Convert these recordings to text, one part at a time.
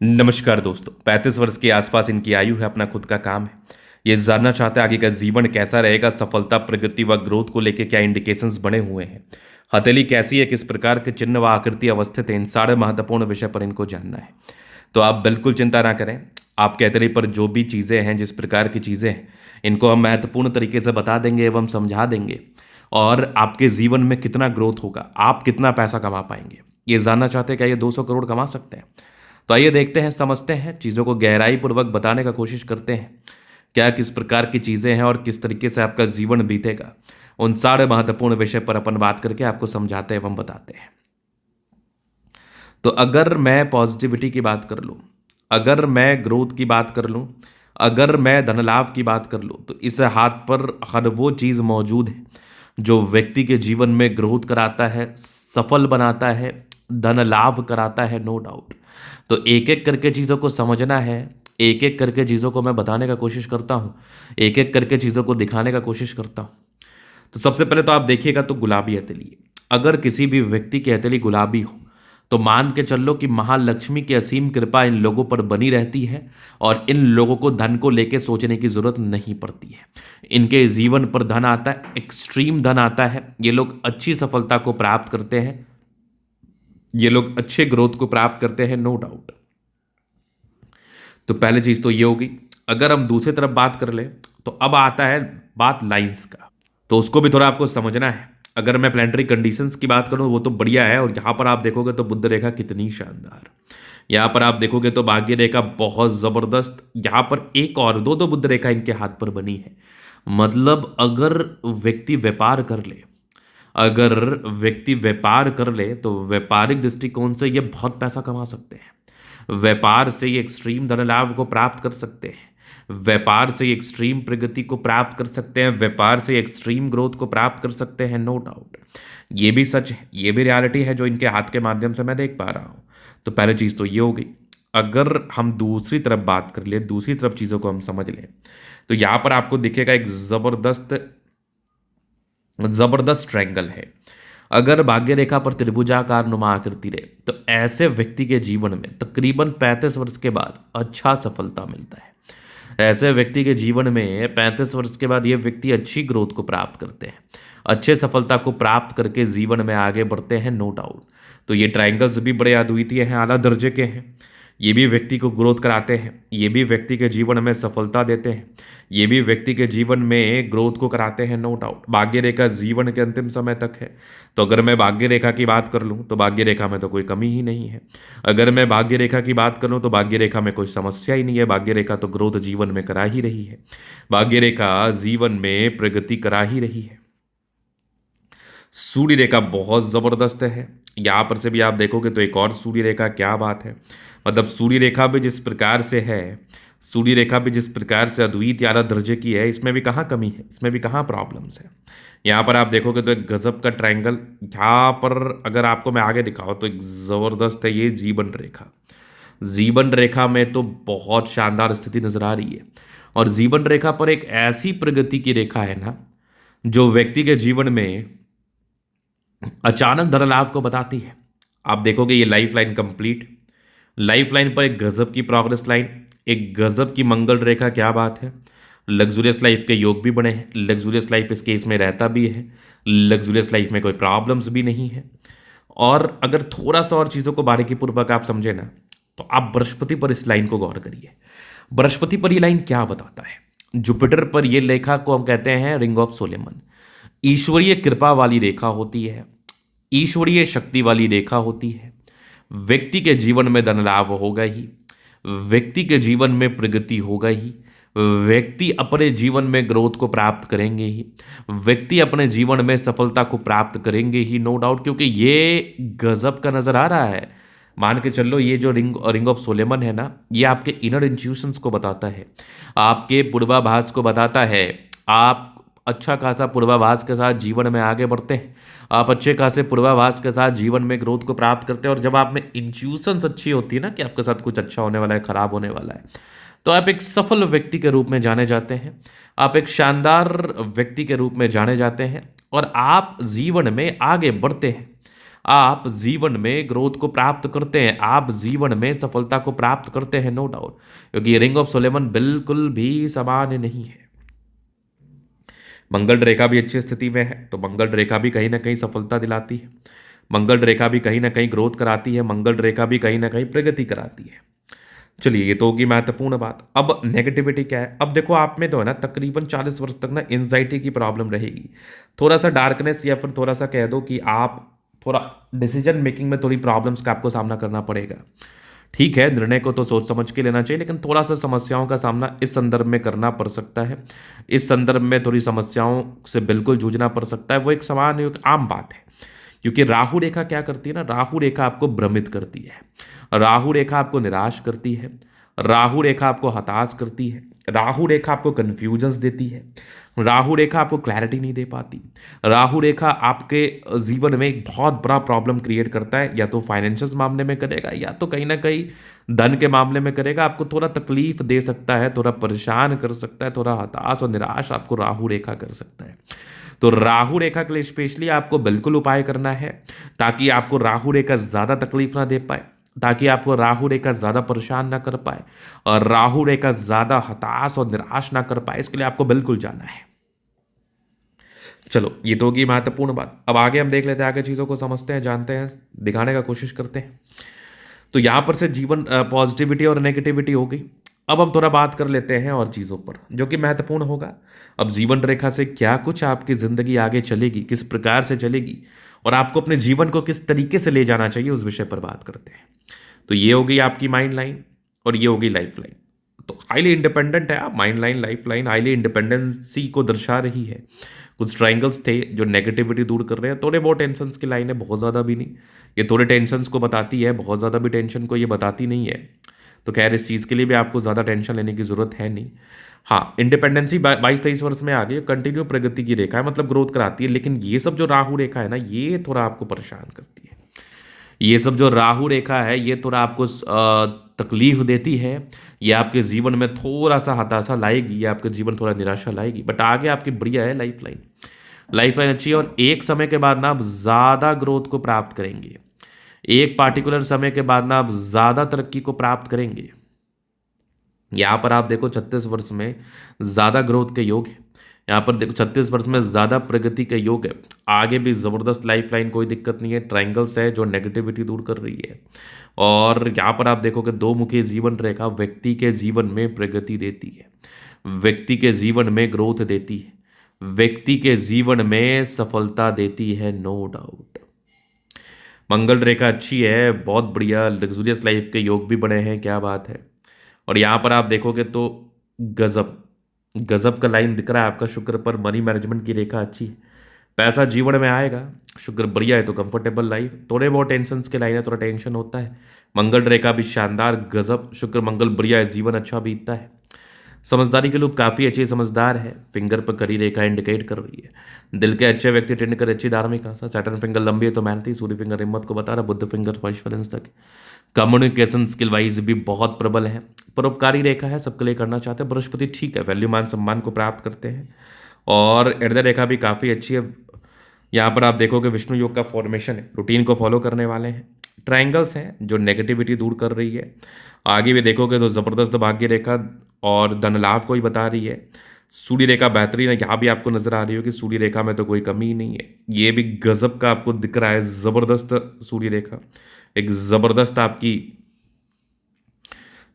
नमस्कार दोस्तों। 35 वर्ष के आसपास इनकी आयु है, अपना खुद का काम है। ये जानना चाहते हैं आगे का जीवन कैसा रहेगा, सफलता, प्रगति व ग्रोथ को लेकर क्या इंडिकेशंस बने हुए हैं, हथेली कैसी है, किस प्रकार के चिन्ह व आकृति अवस्थित है, इन सारे महत्वपूर्ण विषय पर इनको जानना है। तो आप बिल्कुल चिंता ना करें। आपके हथेली पर जो भी चीज़ें हैं, जिस प्रकार की चीज़ें हैं, इनको हम महत्वपूर्ण तरीके से बता देंगे एवं समझा देंगे। और आपके जीवन में कितना ग्रोथ होगा, आप कितना पैसा कमा पाएंगे, ये जानना चाहते हैं क्या ये 200 करोड़ कमा सकते हैं? तो आइए देखते हैं, समझते हैं, चीज़ों को गहराई पूर्वक बताने का कोशिश करते हैं। क्या किस प्रकार की चीज़ें हैं और किस तरीके से आपका जीवन बीतेगा, उन सारे महत्वपूर्ण विषय पर अपन बात करके आपको समझाते एवं बताते हैं। तो अगर मैं पॉजिटिविटी की बात कर लूँ, अगर मैं ग्रोथ की बात कर लूँ, अगर मैं धन लाभ की बात कर लूँ, तो इस हाथ पर हर वो चीज़ मौजूद है जो व्यक्ति के जीवन में ग्रोथ कराता है, सफल बनाता है, धन लाभ कराता है, नो डाउट। तो एक एक करके चीज़ों को समझना है, एक एक करके चीज़ों को मैं बताने का कोशिश करता हूँ, एक एक करके चीज़ों को दिखाने का कोशिश करता हूँ। तो सबसे पहले तो आप देखिएगा तो गुलाबी हथेली है। अगर किसी भी व्यक्ति की हथेली गुलाबी हो तो मान के चल लो कि महालक्ष्मी की असीम कृपा इन लोगों पर बनी रहती है और इन लोगों को धन को लेके सोचने की जरूरत नहीं पड़ती है। इनके जीवन पर धन आता है, एक्सट्रीम धन आता है। ये लोग अच्छी सफलता को प्राप्त करते हैं, ये लोग अच्छे ग्रोथ को प्राप्त करते हैं, नो डाउट। तो पहली चीज तो ये होगी। अगर हम दूसरी तरफ बात कर ले तो अब आता है बात लाइंस का, तो उसको भी थोड़ा आपको समझना है। अगर मैं प्लानिटरी कंडीशंस की बात करूं वो तो बढ़िया है, और यहां पर आप देखोगे तो बुध रेखा कितनी शानदार, यहां पर आप देखोगे तो भाग्य रेखा बहुत जबरदस्त, यहां पर एक और दो दो बुध रेखा इनके हाथ पर बनी है। मतलब अगर व्यक्ति व्यापार कर ले, अगर व्यक्ति व्यापार कर ले तो व्यापारिक दृष्टिकोण से ये बहुत पैसा कमा सकते हैं। व्यापार से ये एक्सट्रीम धन लाभ को प्राप्त कर सकते हैं, व्यापार से ये एक्सट्रीम प्रगति को प्राप्त कर सकते हैं, व्यापार से एक्सट्रीम ग्रोथ को प्राप्त कर सकते हैं, नो डाउट। ये भी सच है, ये भी रियलिटी है जो इनके हाथ के माध्यम से मैं देख पा रहा हूँ। तो पहली चीज़ तो ये हो गई। अगर हम दूसरी तरफ बात कर ले, दूसरी तरफ चीज़ों को हम समझ लें, तो यहाँ पर आपको दिखेगा एक जबरदस्त जबरदस्त ट्रायंगल है। अगर भाग्य रेखा पर त्रिभुजाकार नुमा आकृति रहे तो ऐसे व्यक्ति के जीवन में तकरीबन 35 वर्ष के बाद अच्छा सफलता मिलता है। ऐसे व्यक्ति के जीवन में 35 वर्ष के बाद ये व्यक्ति अच्छी ग्रोथ को प्राप्त करते हैं, अच्छे सफलता को प्राप्त करके जीवन में आगे बढ़ते हैं, नो डाउट। तो ये ट्रायंगल्स भी बड़े अद्वितीय हैं, आला दर्जे के हैं। ये भी व्यक्ति को ग्रोथ कराते हैं, ये भी व्यक्ति के जीवन में सफलता देते हैं, ये भी व्यक्ति के जीवन में ग्रोथ को कराते हैं, नो डाउट। भाग्य रेखा जीवन के अंतिम समय तक है। तो अगर मैं भाग्य रेखा की बात कर लूँ तो भाग्य रेखा में तो कोई कमी ही नहीं है। अगर मैं भाग्य रेखा की बात कर लूँ तो भाग्य रेखा में कोई समस्या ही नहीं है। भाग्य रेखा तो ग्रोथ जीवन में करा ही रही है, भाग्य रेखा जीवन में प्रगति करा ही रही है। सूर्य रेखा बहुत जबरदस्त है। यहां पर से भी आप देखोगे तो एक और सूर्य रेखा, क्या बात है। मतलब सूर्य रेखा भी जिस प्रकार से है, सूर्य रेखा भी जिस प्रकार से अद्वितीय आला दर्जे की है, इसमें भी कहाँ कमी है, इसमें भी कहाँ प्रॉब्लम्स है। यहाँ पर आप देखोगे तो एक गजब का ट्रायंगल। यहाँ पर अगर आपको मैं आगे दिखाऊं तो एक जबरदस्त है ये जीवन रेखा। जीवन रेखा में तो बहुत शानदार स्थिति नजर आ रही है। और जीवन रेखा पर एक ऐसी प्रगति की रेखा है ना जो व्यक्ति के जीवन में अचानक धन लाभ को बताती है। आप देखोगे ये life line complete, life line पर एक गजब की प्रोग्रेस लाइन, एक गजब की मंगल रेखा, क्या बात है। लग्जूरियस लाइफ के योग भी बने हैं, लग्जूरियस लाइफ इस केस में रहता भी है, लग्जूरियस लाइफ में कोई प्रॉब्लम्स भी नहीं है। और अगर थोड़ा सा और चीज़ों को बारीकी पूर्वक आप समझे ना तो आप बृहस्पति पर इस लाइन को गौर करिए। बृहस्पति पर ये लाइन क्या बताता है? जुपिटर पर यह रेखा को हम कहते हैं रिंग ऑफ सोलेमन। ईश्वरीय कृपा वाली रेखा होती है, ईश्वरीय शक्ति वाली रेखा होती है। व्यक्ति के जीवन में धन लाभ होगा ही, व्यक्ति के जीवन में प्रगति होगा ही, व्यक्ति अपने जीवन में ग्रोथ को प्राप्त करेंगे ही, व्यक्ति अपने जीवन में सफलता को प्राप्त करेंगे ही, नो डाउट। क्योंकि ये गजब का नजर आ रहा है। मान के चलो ये जो रिंग ऑफ सोलेमन है ना, ये आपके इनर इंट्यूशंस को बताता है, आपके पूर्वाभास को बताता है। आप अच्छा खासा पूर्वाभास के साथ जीवन में आगे बढ़ते हैं, आप अच्छे खासे पूर्वाभास के साथ जीवन में ग्रोथ को प्राप्त करते हैं। और जब आप में इंट्यूशंस अच्छी होती है ना कि आपके साथ कुछ अच्छा होने वाला है, खराब होने वाला है, तो आप एक सफल व्यक्ति के रूप में जाने जाते हैं, आप एक शानदार व्यक्ति के रूप में जाने जाते हैं और आप जीवन में आगे बढ़ते हैं। आप जीवन में ग्रोथ को प्राप्त करते हैं, आप जीवन में सफलता को प्राप्त करते हैं, नो डाउट, क्योंकि रिंग ऑफ सोलेमन बिल्कुल भी सामान्य नहीं है। मंगल रेखा भी अच्छी स्थिति में है, तो मंगल रेखा भी कहीं ना कहीं सफलता दिलाती है, मंगल रेखा भी कहीं ना कहीं ग्रोथ कराती है, मंगल रेखा भी कहीं ना कहीं प्रगति कराती है। चलिए, ये तो होगी महत्वपूर्ण बात। अब नेगेटिविटी क्या है? अब देखो, आप में तो है ना तकरीबन 40 वर्ष तक ना एंजाइटी की प्रॉब्लम रहेगी, थोड़ा सा डार्कनेस, या फिर थोड़ा सा कह दो कि आप थोड़ा डिसीजन मेकिंग में थोड़ी प्रॉब्लम्स का आपको सामना करना पड़ेगा। ठीक है, निर्णय को तो सोच समझ के लेना चाहिए, लेकिन थोड़ा सा समस्याओं का सामना इस संदर्भ में करना पड़ सकता है, इस संदर्भ में थोड़ी समस्याओं से बिल्कुल जूझना पड़ सकता है। वो एक सामान्य, एक आम बात है, क्योंकि राहु रेखा क्या करती है ना, राहु रेखा आपको भ्रमित करती है, राहु रेखा आपको निराश करती है, राहु रेखा आपको हताश करती है, राहु रेखा आपको कंफ्यूजन्स देती है, राहु रेखा आपको क्लैरिटी नहीं दे पाती, राहु रेखा आपके जीवन में एक बहुत बड़ा प्रॉब्लम क्रिएट करता है, या तो फाइनेंशियल मामले में करेगा, या तो कहीं ना कहीं धन के मामले में करेगा, आपको थोड़ा तकलीफ दे सकता है, थोड़ा परेशान कर सकता है, थोड़ा हताश और निराश आपको राहु रेखा कर सकता है। तो राहु रेखा के लिए स्पेशली आपको बिल्कुल उपाय करना है, ताकि आपको राहु रेखा ज्यादा तकलीफ ना दे पाए, ताकि आपको राहु रेखा ज्यादा परेशान ना कर पाए, और राहु रेखा ज्यादा हताश और निराश ना कर पाए, इसके लिए आपको बिल्कुल जाना है। चलो, ये तो होगी महत्वपूर्ण बात। अब आगे हम देख लेते हैं, आगे चीजों को समझते हैं, जानते हैं, दिखाने का कोशिश करते हैं। तो यहां पर से जीवन पॉजिटिविटी और नेगेटिविटी हो गई। अब हम थोड़ा बात कर लेते हैं और चीज़ों पर जो कि महत्वपूर्ण होगा। अब जीवन रेखा से क्या कुछ आपकी ज़िंदगी आगे चलेगी, किस प्रकार से चलेगी, और आपको अपने जीवन को किस तरीके से ले जाना चाहिए, उस विषय पर बात करते हैं। तो ये होगी आपकी माइंड लाइन, और ये होगी लाइफ लाइन। तो हाईली इंडिपेंडेंट है आप, mind line, life line highly independency को दर्शा रही है। कुछ ट्राइंगल्स थे जो नेगेटिविटी दूर कर रहे हैं, थोड़े बहुत टेंशन्स की लाइन है, बहुत ज़्यादा भी नहीं। ये थोड़े टेंशन्स को बताती है, बहुत ज़्यादा भी टेंशन को ये बताती नहीं है। तो खैर, इस चीज़ के लिए भी आपको ज़्यादा टेंशन लेने की ज़रूरत है नहीं। हाँ, इंडिपेंडेंसी 22-23 वर्ष में आ गई, कंटिन्यू प्रगति की रेखा है, मतलब ग्रोथ कराती है। लेकिन ये सब जो राहु रेखा है ना, ये थोड़ा आपको परेशान करती है। ये सब जो राहु रेखा है, ये थोड़ा आपको तकलीफ देती है, ये आपके जीवन में थोड़ा सा हताशा लाएगी, ये आपके जीवन थोड़ा निराशा लाएगी। बट आगे आपकी बढ़िया है लाइफ लाइन, लाइफ लाइन अच्छी है, और एक समय के बाद ना आप ज़्यादा ग्रोथ को प्राप्त करेंगे। एक पार्टिकुलर समय के बाद ना आप ज़्यादा तरक्की को प्राप्त करेंगे। यहाँ पर आप देखो 36 वर्ष में ज़्यादा ग्रोथ के योग है, यहाँ पर देखो 36 वर्ष में ज़्यादा प्रगति के योग है। आगे भी ज़बरदस्त लाइफ लाइन, कोई दिक्कत नहीं है। ट्राइंगल्स है जो नेगेटिविटी दूर कर रही है, और यहाँ पर आप देखोगे दो मुखी जीवन रेखा व्यक्ति के जीवन में प्रगति देती है, व्यक्ति के जीवन में ग्रोथ देती है, व्यक्ति के जीवन में सफलता देती है, नो डाउट। मंगल रेखा अच्छी है, बहुत बढ़िया, लग्जूरियस लाइफ के योग भी बने हैं, क्या बात है। और यहाँ पर आप देखोगे तो गजब गजब का लाइन दिख रहा है आपका शुक्र पर, मनी मैनेजमेंट की रेखा अच्छी है, पैसा जीवन में आएगा, शुक्र बढ़िया है तो कंफर्टेबल लाइफ। थोड़े बहुत टेंशन्स के लाइन है, थोड़ा टेंशन होता है। मंगल रेखा भी शानदार, गजब, शुक्र मंगल बढ़िया है, जीवन अच्छा बीतता है। समझदारी के लोग काफ़ी अच्छे समझदार है, फिंगर पर करी रेखा इंडिकेट कर रही है। दिल के अच्छे व्यक्ति टेंड कर अच्छी धार्मिक आशा। सैटर्न फिंगर लंबी है तो मेहनती, सूर्य फिंगर हिम्मत को बता रहा, बुद्ध फिंगर फर्स्ट तक। कम्युनिकेशन स्किल वाइज भी बहुत प्रबल है। परोपकारी रेखा है, सबके लिए करना चाहते हैं। बृहस्पति ठीक है, वैल्यू मान सम्मान को प्राप्त करते हैं। और हृदय रेखा भी काफ़ी अच्छी है। यहाँ पर आप देखोगे विष्णु योग का फॉर्मेशन है, रूटीन को फॉलो करने वाले हैं। ट्रायंगल्स हैं जो नेगेटिविटी दूर कर रही है। आगे भी देखोगे तो ज़बरदस्त भाग्य रेखा और धन लाभ को ही बता रही है। सूर्य रेखा बेहतरीन है, यहाँ भी आपको नजर आ रही हो कि सूर्य रेखा में तो कोई कमी ही नहीं है। ये भी गजब का आपको दिख रहा है, ज़बरदस्त सूर्य रेखा, एक ज़बरदस्त आपकी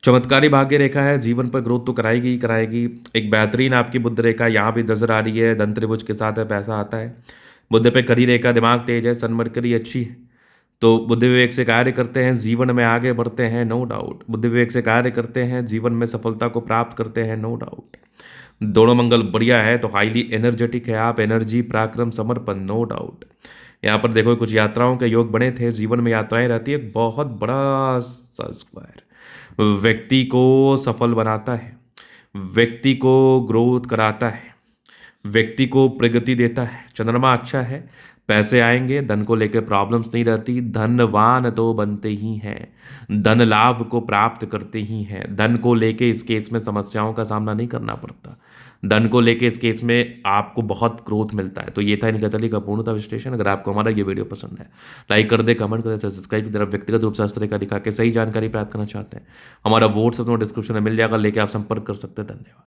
चमत्कारी भाग्य रेखा है। जीवन पर ग्रोथ तो कराएगी ही कराएगी। एक बेहतरीन आपकी बुद्ध रेखा यहाँ भी नजर आ रही है, धन त्रिभुज के साथ है, पैसा आता है। बुद्ध पे करी रेखा, दिमाग तेज है, सनमरकरी अच्छी है, तो बुद्धि विवेक से कार्य करते हैं, जीवन में आगे बढ़ते हैं, नो डाउट। बुद्धि विवेक से कार्य करते हैं, जीवन में सफलता को प्राप्त करते हैं, नो डाउट। दोनों मंगल बढ़िया है तो हाईली एनर्जेटिक है आप, एनर्जी, पराक्रम, समर्पण, नो डाउट। यहाँ पर देखो कुछ यात्राओं के योग बने थे, जीवन में यात्राएं रहती है, बहुत बड़ा सा स्क्वायर व्यक्ति को सफल बनाता है, व्यक्ति को ग्रोथ कराता है, व्यक्ति को प्रगति देता है। चंद्रमा अच्छा है, पैसे आएंगे, धन को लेकर प्रॉब्लम्स नहीं रहती, धनवान तो बनते ही हैं, धन लाभ को प्राप्त करते ही हैं, धन को लेके इस केस में समस्याओं का सामना नहीं करना पड़ता, धन को लेके इस केस में आपको बहुत ग्रोथ मिलता है। तो ये था निकटली का पूर्णतः विश्लेषण। अगर आपको हमारा ये वीडियो पसंद है, लाइक कर दे, कमेंट कर दे, सब्सक्राइब की तरफ व्यक्तिगत रूप से इस तरह का दिखा के सही जानकारी प्राप्त करना चाहते हैं, हमारा व्हाट्सएप डिस्क्रिप्शन में मिल जाएगा, लेके आप संपर्क कर सकते हैं। धन्यवाद।